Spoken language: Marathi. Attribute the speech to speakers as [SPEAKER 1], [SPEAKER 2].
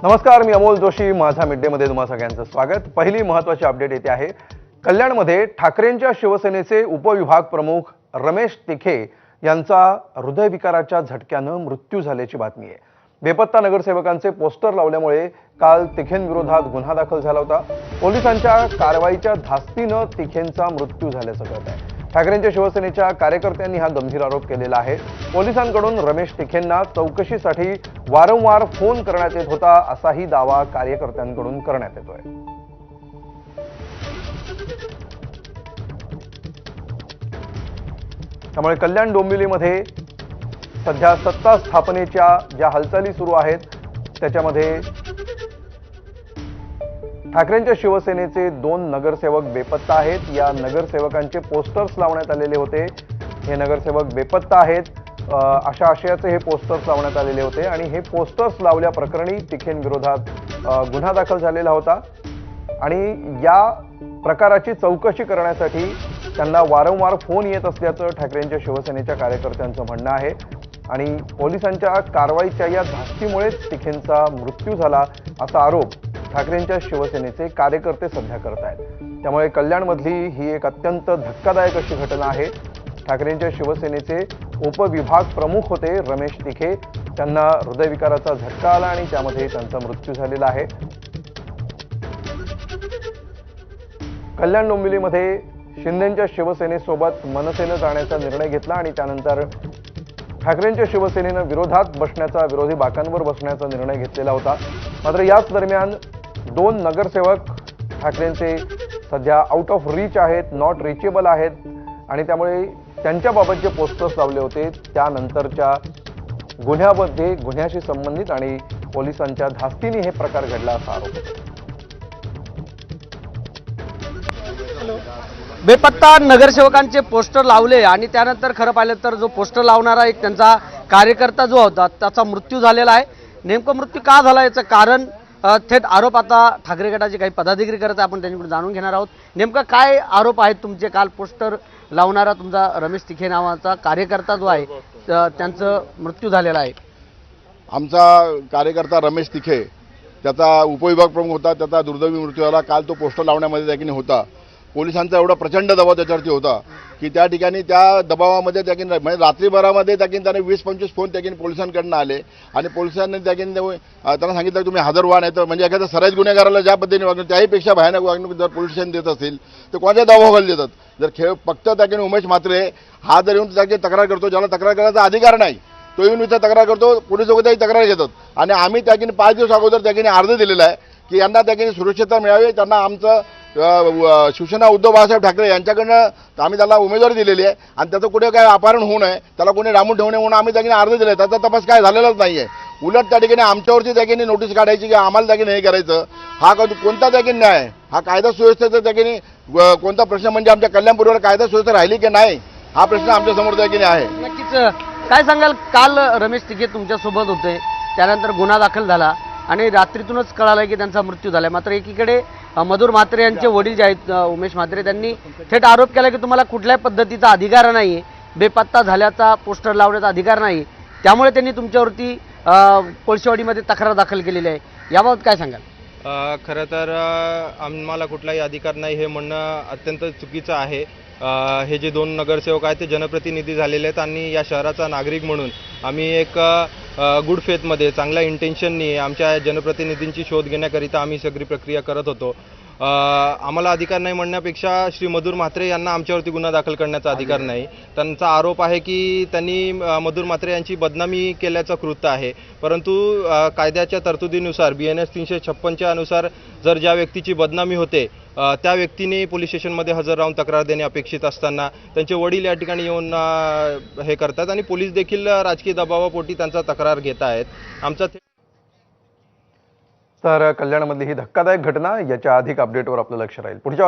[SPEAKER 1] नमस्कार, मी अमोल जोशी. माझा मिड डे मध्ये तुम्हा सगळ्यांचं स्वागत. पहिली महत्त्वाची अपडेट येते आहे. कल्याणमध्ये ठाकरेंच्या शिवसेनेचे उपविभाग प्रमुख रमेश तिखे यांचा हृदयविकाराच्या झटक्यानं मृत्यू झाल्याची बातमी आहे. बेपत्ता नगरसेवकांचे पोस्टर लावल्यामुळे काल तिखेंविरोधात गुन्हा दाखल झाला होता. पोलिसांच्या कारवाईच्या धास्तीनं तिखेंचा मृत्यू झाल्याचं कळत आहे. ठाकरेंच्या शिवसेनेच्या कार्यकर्त्यांनी हा गंभीर आरोप केलेला आहे. पोलिसांकडून रमेश तिखेंना चौकशीसाठी वारंवार फोन करण्यात येत होता, असाही दावा कार्यकर्त्यांकडून करण्यात येतोय. त्यामुळे कल्याण डोंबिवलीमध्ये सध्या सत्ता स्थापनेच्या ज्या हालचाली सुरू आहेत त्याच्यामध्ये ठाकरेंच्या शिवसेनेचे 2 नगरसेवक बेपत्ता आहेत. या नगरसेवकांचे पोस्टर्स लावण्यात आलेले होते. हे नगरसेवक बेपत्ता आहेत अशा आशयाचे हे पोस्टर्स लावण्यात आलेले होते आणि हे पोस्टर्स लावल्याप्रकरणी तिखेंविरोधात गुन्हा दाखल झालेला होता आणि या प्रकाराची चौकशी करण्यासाठी त्यांना वारंवार फोन येत असल्याचं ठाकरेंच्या शिवसेनेच्या कार्यकर्त्यांचं म्हणणं आहे आणि पोलिसांच्या कारवाईच्या या धास्तीमुळेच तिखेंचा मृत्यू झाला असा आरोप ठाकरेंच्या शिवसेनेचे कार्यकर्ते सध्या करत आहेत. त्यामुळे कल्याणमधली ही एक अत्यंत धक्कादायक अशी घटना आहे. ठाकरेंच्या शिवसेनेचे उपविभाग प्रमुख होते रमेश तिखे. त्यांना हृदयविकाराचा झटका आला आणि त्यामध्ये त्यांचा मृत्यू झालेला आहे. कल्याण डोंबिवलीमध्ये शिंदेंच्या शिवसेनेसोबत मनसेनं जाण्याचा निर्णय घेतला आणि त्यानंतर ठाकरेंच्या शिवसेनेनं विरोधात बसण्याचा, विरोधी बाकांवर बसण्याचा निर्णय घेतलेला होता. मात्र याच दरम्यान 2 नगरसेवक ठाकरेंचे सध्या आउट ऑफ रीच आहेत, नॉट रिचेबल आहेत आणि त्यामुळे त्यांच्याबाबत जे पोस्टर्स लावले होते त्यानंतरच्या गुन्ह्याशी संबंधित आणि पोलिसांच्या धास्तीने हे प्रकार घडला असा आरोप होता.
[SPEAKER 2] बेपत्ता नगरसेवकांचे पोस्टर लावले आणि त्यानंतर खरं पाहिलं तर जो पोस्टर लावणारा एक त्यांचा कार्यकर्ता जो होता त्याचा मृत्यू झालेला आहे. नेमकं मृत्यू का झाला याचं कारण थेट आरोप आता ठाकरे गटाचे काही पदाधिकारी करत आहे. आपण त्यांच्याकडून जाणून घेणार आहोत. नेमकं काय आरोप आहेत तुमचे? काल पोस्टर लावणारा तुमचा रमेश तिखे नावाचा कार्यकर्ता जो आहे त्यांचं मृत्यू झालेला आहे.
[SPEAKER 3] आमचा कार्यकर्ता रमेश तिखे त्याचा उपविभाग प्रमुख होता. त्याचा दुर्दैवी मृत्यू झाला. काल तो पोस्टर लावण्यामध्ये त्याने होता. पोलिसांचा एवढा प्रचंड दबाव त्याच्यावरती होता की त्या ठिकाणी त्या दबावामध्ये म्हणजे रात्रीभरामध्ये त्याने 20-25 फोन पोलिसांकडून आले आणि पोलिसांनी त्यांना सांगितलं तुम्ही हजर व्हा, नाही तर म्हणजे एखाद्या सराईत गुन्हेगाराला ज्या पद्धतीने वागणूक त्याहीपेक्षा भयानक वागणूक जर पोलीस स्टेशन देत असेल तर कोणाच्या दबावाखाली देतात. जर फक्त उमेश म्हात्रे हा जर येऊन त्याची तक्रार करतो, ज्याला तक्रार करायचा अधिकार नाही तो येऊन इथं तक्रार करतो, पोलीस लोक त्याची तक्रार घेतात आणि आम्ही 5 दिवस अगोदर अर्ज दिलेला आहे की यांना सुरक्षितता मिळावी. त्यांना आमचं शिवसेना उद्धव बाळासाहेब ठाकरे यांच्याकडनं आम्ही त्याला उमेदवारी दिलेली आहे आणि त्याचं कुठे काय अपहरण होऊ नये, त्याला कोणी डांबून ठेवू नये म्हणून आम्ही अर्ज दिले. त्याचा तपास काय झालेलाच नाही आहे. उलट त्या ठिकाणी आमच्यावरती नोटीस काढायची की आम्हाला हे करायचं. हा कोणता न्याय आहे? हा कायदा सुव्यवस्थेचा कोणता प्रश्न म्हणजे आमच्या कल्याणपूर्वीला कायदा सुव्यवस्था राहिली की नाही हा प्रश्न आमच्या समोर आहे.
[SPEAKER 2] नक्कीच काय सांगाल? काल रमेश तिखे तुमच्यासोबत होते, त्यानंतर गुन्हा दाखल झाला आणि रात्रीतूनच कळालं की त्यांचा मृत्यू झाला. मात्र एकीकडे मधुर म्हात्रे यांचे वडील जे आहेत उमेश म्हात्रे त्यांनी थेट आरोप केला की तुम्हाला कुठल्याही पद्धतीचा अधिकार नाही, बेपत्ता झाल्याचा पोस्टर लावण्याचा अधिकार नाही, त्यामुळे त्यांनी तुमच्यावरती कोळशेवाडीमध्ये तक्रार दाखल केलेली आहे. याबाबत काय सांगाल?
[SPEAKER 4] खरं तर आम्हाला कुठलाही अधिकार नाही हे म्हणणं अत्यंत चुकीचं आहे. हे जे 2 नगरसेवक आहेत ते जनप्रतिनिधी झालेले आहेत आणि या शहराचा नागरिक म्हणून आम्ही एक गुड फेथमध्ये चांगल्या इंटेन्शननी आमच्या जनप्रतिनिधींची शोध घेण्याकरिता आम्ही सगळी प्रक्रिया करत होतो. आम्हाला अधिकार नाही म्हणण्यापेक्षा श्री मधुर म्हात्रे यांना आमच्यावरती गुन्हा दाखल करण्याचा अधिकार नाही. त्यांचा आरोप आहे की त्यांनी मधुर म्हात्रे यांची बदनामी केल्याचं कृत्य आहे. परंतु कायद्याच्या तरतुदीनुसार BNS 356च्या अनुसार जर ज्या व्यक्तीची बदनामी होते त्या व्यक्तीने पोलीस स्टेशनमध्ये हजर राहून तक्रार देणे अपेक्षित असताना त्यांचे वडील या ठिकाणी येऊन हे करतात आणि पोलीस देखील राजकीय दबावापोटी त्यांचा तक्रार घेत आहेत. आमचा
[SPEAKER 1] तर कल्याणमधली ही धक्कादायक घटना, याच्या अधिक अपडेटवर आपलं लक्ष राहील. पुढच्या